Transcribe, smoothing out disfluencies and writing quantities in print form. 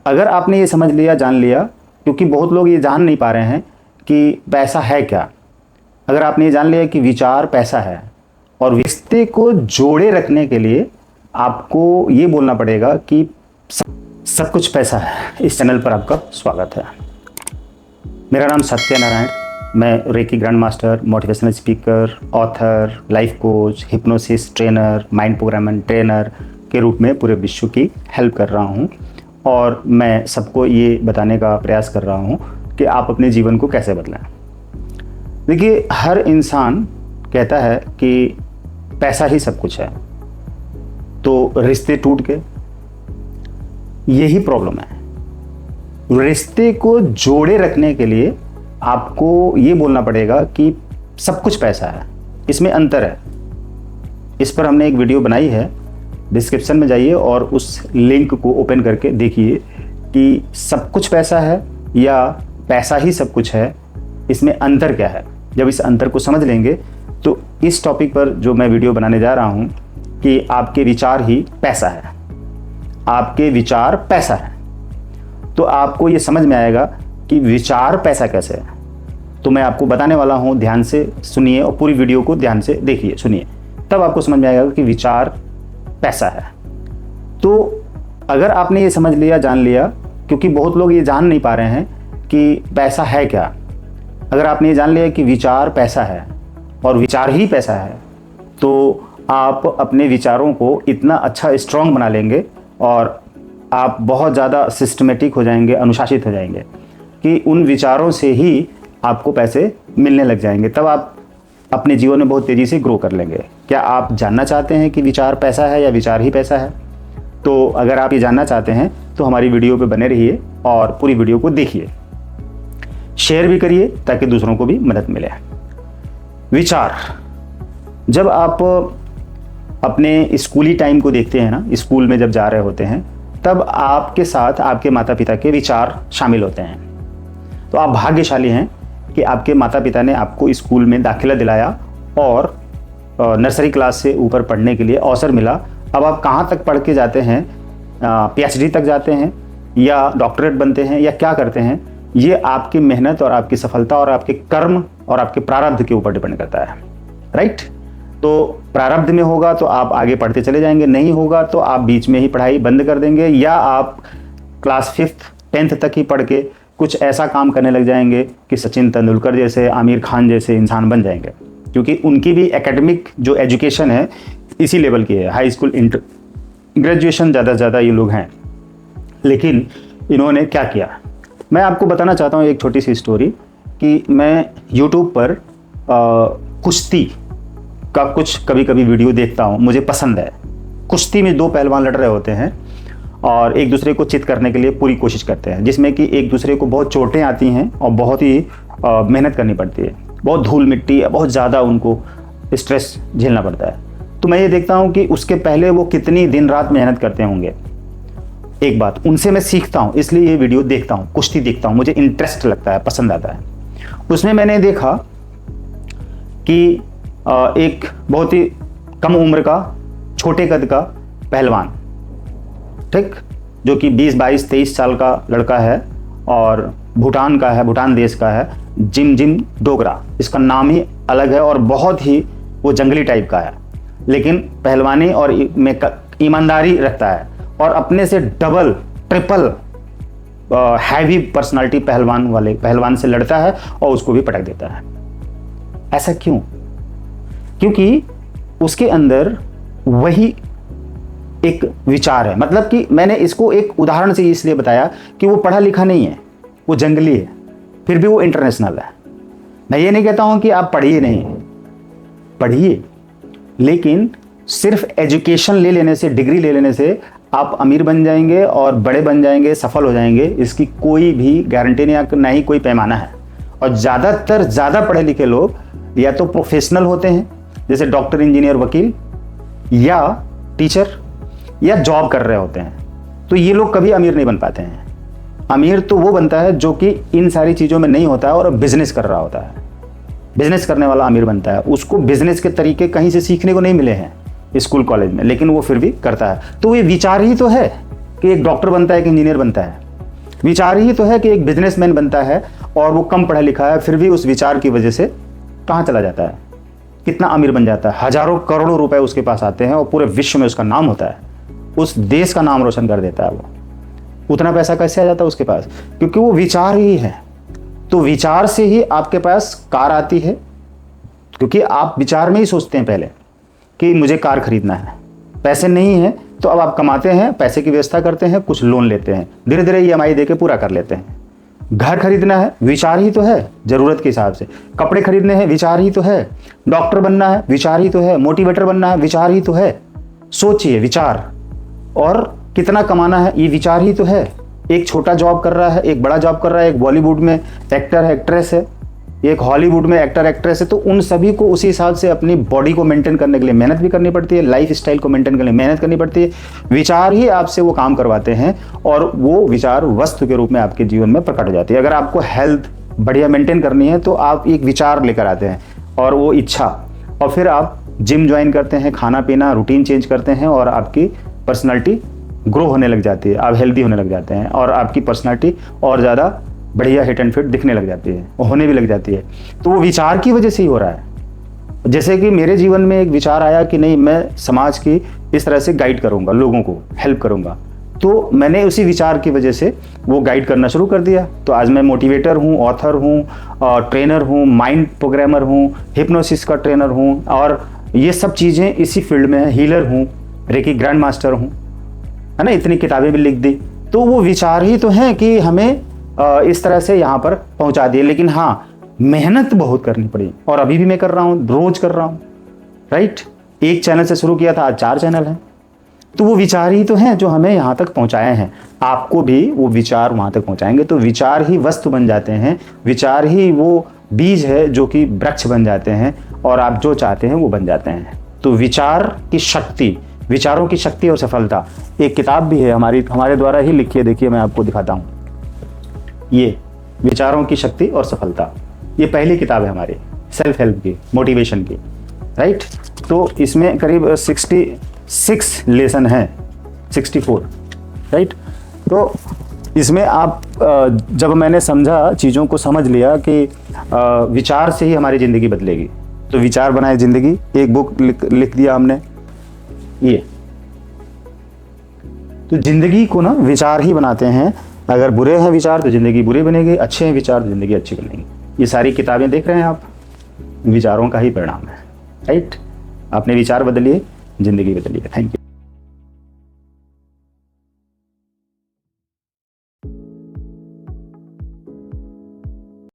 अगर आपने ये समझ लिया, जान लिया, क्योंकि बहुत लोग ये जान नहीं पा रहे हैं कि पैसा है क्या। अगर आपने ये जान लिया कि विचार पैसा है और रिश्ते को जोड़े रखने के लिए आपको ये बोलना पड़ेगा कि सब कुछ पैसा है। इस चैनल पर आपका स्वागत है। मेरा नाम सत्यनारायण, मैं reiki grand master, motivational speaker, author, life coach, hypnosis trainer, mind programming trainer के रूप में पूरे विश्व की हेल्प कर रहा हूँ। और मैं सबको ये बताने का प्रयास कर रहा हूँ कि आप अपने जीवन को कैसे बदलें। देखिए, हर इंसान कहता है कि पैसा ही सब कुछ है, तो रिश्ते टूट गए। यही प्रॉब्लम है। रिश्ते को जोड़े रखने के लिए आपको ये बोलना पड़ेगा कि सब कुछ पैसा है, इसमें अंतर है। इस पर हमने एक वीडियो बनाई है, डिस्क्रिप्शन में जाइए और उस लिंक को ओपन करके देखिए कि सब कुछ पैसा है या पैसा ही सब कुछ है, इसमें अंतर क्या है। जब इस अंतर को समझ लेंगे तो इस टॉपिक पर जो मैं वीडियो बनाने जा रहा हूँ कि आपके विचार ही पैसा है, आपके विचार पैसा है, तो आपको ये समझ में आएगा कि विचार पैसा कैसे है। तो मैं आपको बताने वाला हूँ, ध्यान से सुनिए और पूरी वीडियो को ध्यान से देखिए, सुनिए, तब आपको समझ में आएगा कि विचार पैसा है। तो अगर आपने ये समझ लिया, जान लिया, क्योंकि बहुत लोग ये जान नहीं पा रहे हैं कि पैसा है क्या। अगर आपने ये जान लिया कि विचार पैसा है और विचार ही पैसा है, तो आप अपने विचारों को इतना अच्छा स्ट्रॉन्ग बना लेंगे और आप बहुत ज़्यादा सिस्टमेटिक हो जाएंगे, अनुशासित हो जाएंगे कि उन विचारों से ही आपको पैसे मिलने लग जाएंगे। तब आप अपने जीवन में बहुत तेज़ी से ग्रो कर लेंगे। क्या आप जानना चाहते हैं कि विचार पैसा है या विचार ही पैसा है? तो अगर आप ये जानना चाहते हैं तो हमारी वीडियो पे बने रहिए और पूरी वीडियो को देखिए, शेयर भी करिए ताकि दूसरों को भी मदद मिले। विचार, जब आप अपने स्कूली टाइम को देखते हैं ना, स्कूल में जब जा रहे होते हैं, तब आपके साथ आपके माता पिता के विचार शामिल होते हैं। तो आप भाग्यशाली हैं कि आपके माता पिता ने आपको स्कूल में दाखिला दिलाया और नर्सरी क्लास से ऊपर पढ़ने के लिए अवसर मिला। अब आप कहाँ तक पढ़ के जाते हैं, PhD तक जाते हैं या डॉक्टरेट बनते हैं या क्या करते हैं, ये आपकी मेहनत और आपकी सफलता और आपके कर्म और आपके प्रारब्ध के ऊपर डिपेंड करता है, राइट। तो प्रारब्ध में होगा तो आप आगे पढ़ते चले जाएंगे, नहीं होगा तो आप बीच में ही पढ़ाई बंद कर देंगे या आप क्लास 5th 10th तक ही पढ़ के कुछ ऐसा काम करने लग जाएंगे कि सचिन तेंदुलकर जैसे, आमिर खान जैसे इंसान बन जाएंगे, क्योंकि उनकी भी एकेडमिक जो एजुकेशन है इसी लेवल की है, हाई स्कूल, इंटर, ग्रेजुएशन ज़्यादा से ज़्यादा ये लोग हैं। लेकिन इन्होंने क्या किया, मैं आपको बताना चाहता हूँ एक छोटी सी स्टोरी कि मैं YouTube पर कुश्ती का कुछ कभी कभी वीडियो देखता हूँ, मुझे पसंद है। कुश्ती में दो पहलवान लड़ रहे होते हैं और एक दूसरे को चित करने के लिए पूरी कोशिश करते हैं, जिसमें कि एक दूसरे को बहुत चोटें आती हैं और बहुत ही मेहनत करनी पड़ती है, बहुत धूल मिट्टी, बहुत ज़्यादा उनको स्ट्रेस झेलना पड़ता है। तो मैं ये देखता हूँ कि उसके पहले वो कितनी दिन रात मेहनत करते होंगे। एक बात उनसे मैं सीखता हूँ, इसलिए ये वीडियो देखता हूँ, कुश्ती देखता हूँ, मुझे इंटरेस्ट लगता है, पसंद आता है। उसमें मैंने देखा कि एक बहुत ही कम उम्र का, छोटे कद का पहलवान, ठीक, जो कि 20, 22, 23 साल का लड़का है और भूटान का है, भूटान देश का है, जिम डोगरा, इसका नाम ही अलग है और बहुत ही वो जंगली टाइप का है, लेकिन पहलवानी और में ईमानदारी रखता है और अपने से डबल ट्रिपल हैवी पर्सनालिटी पहलवान से लड़ता है और उसको भी पटक देता है। ऐसा क्यों? क्योंकि उसके अंदर वही एक विचार है। मतलब कि मैंने इसको एक उदाहरण से इसलिए बताया कि वो पढ़ा लिखा नहीं है, वो जंगली है, फिर भी वो इंटरनेशनल है। मैं ये नहीं कहता हूं कि आप पढ़िए नहीं, पढ़िए, लेकिन सिर्फ एजुकेशन ले लेने से, डिग्री ले लेने से आप अमीर बन जाएंगे और बड़े बन जाएंगे, सफल हो जाएंगे, इसकी कोई भी गारंटी नहीं, ना ही कोई पैमाना है। और ज़्यादातर ज़्यादा पढ़े लिखे लोग या तो प्रोफेशनल होते हैं, जैसे डॉक्टर, इंजीनियर, वकील, या टीचर, या जॉब कर रहे होते हैं। तो ये लोग कभी अमीर नहीं बन पाते हैं। अमीर तो वो बनता है जो कि इन सारी चीज़ों में नहीं होता है और बिजनेस कर रहा होता है। बिजनेस करने वाला अमीर बनता है। उसको बिजनेस के तरीके कहीं से सीखने को नहीं मिले हैं स्कूल कॉलेज में, लेकिन वो फिर भी करता है। तो ये विचार ही तो है कि एक डॉक्टर बनता है, एक इंजीनियर बनता है। विचार ही तो है कि एक बिजनेसमैन बनता है और वो कम पढ़ा लिखा है, फिर भी उस विचार की वजह से कहाँ चला जाता है, कितना अमीर बन जाता है, हजारों करोड़ों रुपए उसके पास आते हैं और पूरे विश्व में उसका नाम होता है, उस देश का नाम रोशन कर देता है। वो उतना पैसा कैसे आ जाता है उसके पास? क्योंकि वो विचार ही है। तो विचार से ही आपके पास कार आती है, क्योंकि आप विचार में ही सोचते हैं पहले कि मुझे कार खरीदना है। पैसे नहीं है तो अब आप कमाते हैं, पैसे की व्यवस्था करते हैं, कुछ लोन लेते हैं, धीरे धीरे ईएमआई देके पूरा कर लेते हैं। घर खरीदना है, विचार ही तो है, जरूरत के हिसाब से। कपड़े खरीदने हैं, विचार ही तो है। डॉक्टर बनना है, विचार ही तो है। मोटिवेटर बनना है, विचार ही तो है। सोचिए, विचार। और कितना कमाना है, ये विचार ही तो है। एक छोटा जॉब कर रहा है, एक बड़ा जॉब कर रहा है, एक बॉलीवुड में एक्टर है, एक्ट्रेस है, एक हॉलीवुड में एक्टर एक्ट्रेस है, तो उन सभी को उसी हिसाब से अपनी बॉडी को मेंटेन करने के लिए मेहनत भी करनी पड़ती है, लाइफ स्टाइल को मेंटेन करने के लिए मेहनत करनी पड़ती है। विचार ही आपसे वो काम करवाते हैं और वो विचार वस्तु के रूप में आपके जीवन में प्रकट हो जाती है। अगर आपको हेल्थ बढ़िया मेंटेन करनी है तो आप एक विचार लेकर आते हैं और वो इच्छा, और फिर आप जिम ज्वाइन करते हैं, खाना पीना रूटीन चेंज करते हैं और आपकी पर्सनालिटी ग्रो होने लग जाती है, आप हेल्दी होने लग जाते हैं और आपकी पर्सनालिटी और ज़्यादा बढ़िया हिट एंड फिट दिखने लग जाती है, होने भी लग जाती है। तो वो विचार की वजह से ही हो रहा है। जैसे कि मेरे जीवन में एक विचार आया कि नहीं, मैं समाज की इस तरह से गाइड करूंगा, लोगों को हेल्प करूंगा, तो मैंने उसी विचार की वजह से वो गाइड करना शुरू कर दिया। तो आज मैं मोटिवेटर हूँ, ऑथर हूँ, ट्रेनर हूँ, माइंड प्रोग्रामर हूँ, हिप्नोसिस का ट्रेनर हूँ, और ये सब चीज़ें इसी फील्ड में है। हीलर हूँ, रेकी ग्रैंड मास्टर हूँ, है ना, इतनी किताबें भी लिख दी। तो वो विचार ही तो हैं कि हमें इस तरह से यहाँ पर पहुँचा दिए। लेकिन हाँ, मेहनत बहुत करनी पड़ी और अभी भी मैं कर रहा हूँ, रोज कर रहा हूँ, राइट। एक चैनल से शुरू किया था, आज 4 चैनल हैं। तो वो विचार ही तो हैं जो हमें यहाँ तक पहुँचाए हैं। आपको भी वो विचार वहाँ तक पहुँचाएंगे। तो विचार ही वस्तु बन जाते हैं, विचार ही वो बीज है जो कि वृक्ष बन जाते हैं और आप जो चाहते हैं वो बन जाते हैं। तो विचार की शक्ति, विचारों की शक्ति और सफलता, एक किताब भी है हमारे द्वारा ही लिखी है। देखिए, मैं आपको दिखाता हूँ, ये विचारों की शक्ति और सफलता, ये पहली किताब है हमारी सेल्फ हेल्प की, मोटिवेशन की, राइट। तो इसमें करीब 66 लेसन हैं, 64, राइट। तो इसमें आप जब मैंने समझा, चीज़ों को समझ लिया कि विचार से ही हमारी ज़िंदगी बदलेगी, तो विचार बनाए ज़िंदगी, एक बुक लिख दिया हमने। ये तो ज़िंदगी को ना विचार ही बनाते हैं। अगर बुरे हैं विचार तो ज़िंदगी बुरी बनेगी, अच्छे हैं विचार तो ज़िंदगी अच्छी बनेगी। ये सारी किताबें देख रहे हैं आप, विचारों का ही परिणाम है, राइट। अपने विचार बदलिए, ज़िंदगी बदलिए। Thank you.